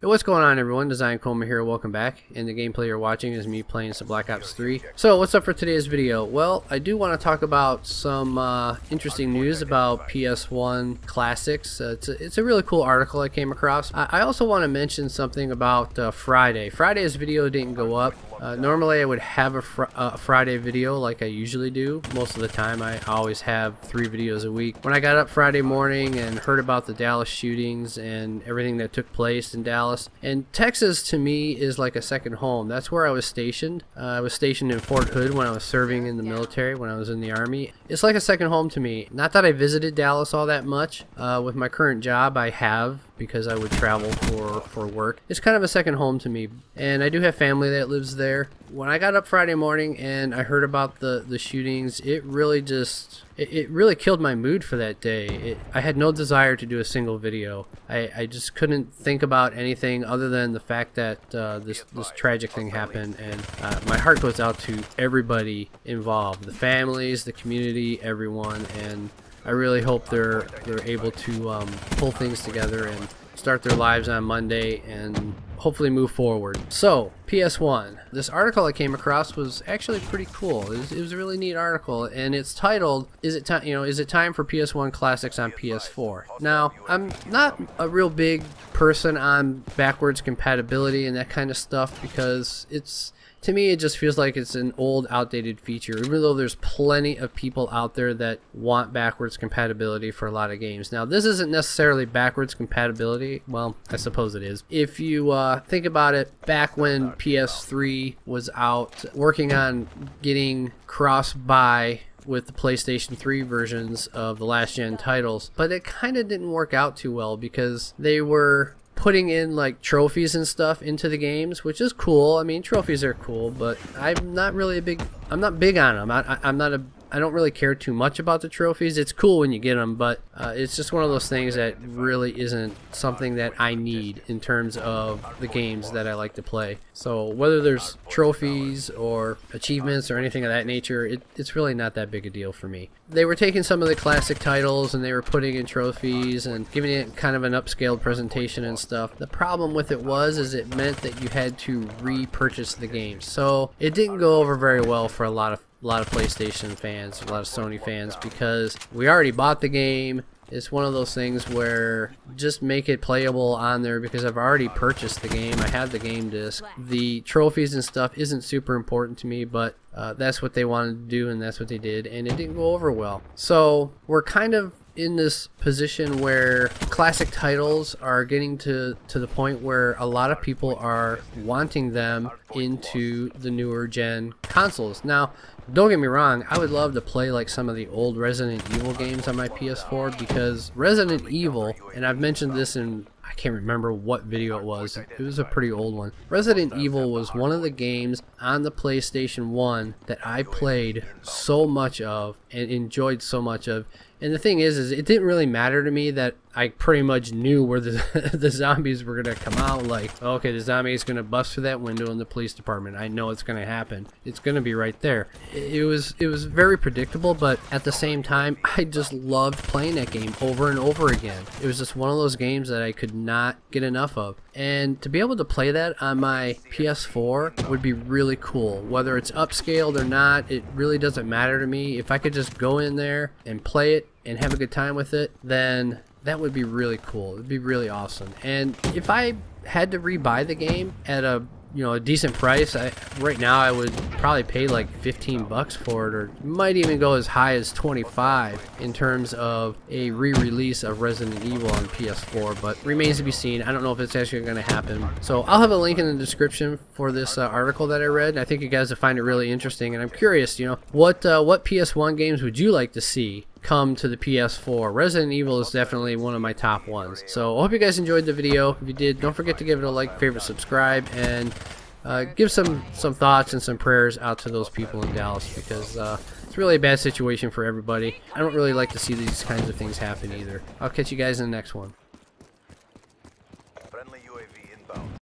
Hey, what's going on, everyone? Designedcoma here. Welcome back. And the gameplay you're watching is me playing some Black Ops 3. So, what's up for today's video? Well, I do want to talk about some interesting news about PS1 classics. It's a really cool article I came across. I also want to mention something about Friday. Friday's video didn't go up. Normally I would have a Friday video like I usually do. Most of the time I always have 3 videos a week. When I got up Friday morning and heard about the Dallas shootings and everything that took place in Dallas, and Texas to me is like a second home. That's where I was stationed. I was stationed in Fort Hood when I was serving in the military, when I was in the Army. It's like a second home to me. Not that I visited Dallas all that much. With my current job I have, because I would travel for work. It's kind of a second home to me, and I do have family that lives there. When I got up Friday morning and I heard about the shootings, it really just it really killed my mood for that day. I had no desire to do a single video. I just couldn't think about anything other than the fact that this tragic thing happened, and my heart goes out to everybody involved, the families, the community, everyone, and I really hope they're able to pull things together and start their lives on Monday and hopefully move forward. So, PS1. This article I came across was actually pretty cool. It was a really neat article, and it's titled, Is it time for PS1 classics on PS4? Now, I'm not a real big person on backwards compatibility and that kind of stuff, because to me, it just feels like it's an old, outdated feature, even though there's plenty of people out there that want backwards compatibility for a lot of games. Now, this isn't necessarily backwards compatibility. Well, I suppose it is. If you think about it, back when PS3 was out, working on getting cross-buy with the PlayStation 3 versions of the last-gen titles, but it kind of didn't work out too well because they were putting in like trophies and stuff into the games, which is cool. I mean, trophies are cool, but I'm not big on them. I don't really care too much about the trophies. It's cool when you get them, but it's just one of those things that really isn't something that I need in terms of the games that I like to play. So whether there's trophies or achievements or anything of that nature, it's really not that big a deal for me. They were taking some of the classic titles and they were putting in trophies and giving it kind of an upscaled presentation and stuff. The problem with it is it meant that you had to repurchase the game. So it didn't go over very well for a lot of PlayStation fans, a lot of Sony fans, because we already bought the game. It's one of those things where just make it playable on there because I've already purchased the game. I have the game disc. The trophies and stuff isn't super important to me, but that's what they wanted to do and that's what they did, and it didn't go over well. So we're kind of in this position where classic titles are getting to the point where a lot of people are wanting them into the newer gen consoles. Now, don't get me wrong, I would love to play like some of the old Resident Evil games on my PS4, because Resident Evil, and I've mentioned this in, I can't remember what video it was a pretty old one. Resident Evil was one of the games on the PlayStation 1 that I played so much of and enjoyed so much of. And the thing is it didn't really matter to me that I pretty much knew where the zombies were going to come out. Like, okay, the zombie is going to bust through that window in the police department. I know it's going to happen. It's going to be right there. It was very predictable, but at the same time, I just loved playing that game over and over again. It was just one of those games that I could not get enough of. And to be able to play that on my PS4 would be really cool. Whether it's upscaled or not, it really doesn't matter to me. If I could just go in there and play it and have a good time with it, then that would be really cool. It would be really awesome. And if I had to rebuy the game at a decent price, right now I would probably pay like 15 bucks for it, or might even go as high as 25 in terms of a re-release of Resident Evil on PS4, but remains to be seen. I don't know if it's actually going to happen. So I'll have a link in the description for this article that I read. I think you guys will find it really interesting, and I'm curious, what PS1 games would you like to see come to the PS4? Resident Evil is definitely one of my top ones. So I hope you guys enjoyed the video. If you did, don't forget to give it a like, favorite, subscribe, and give some thoughts and some prayers out to those people in Dallas, because it's really a bad situation for everybody. I don't really like to see these kinds of things happen either. I'll catch you guys in the next one.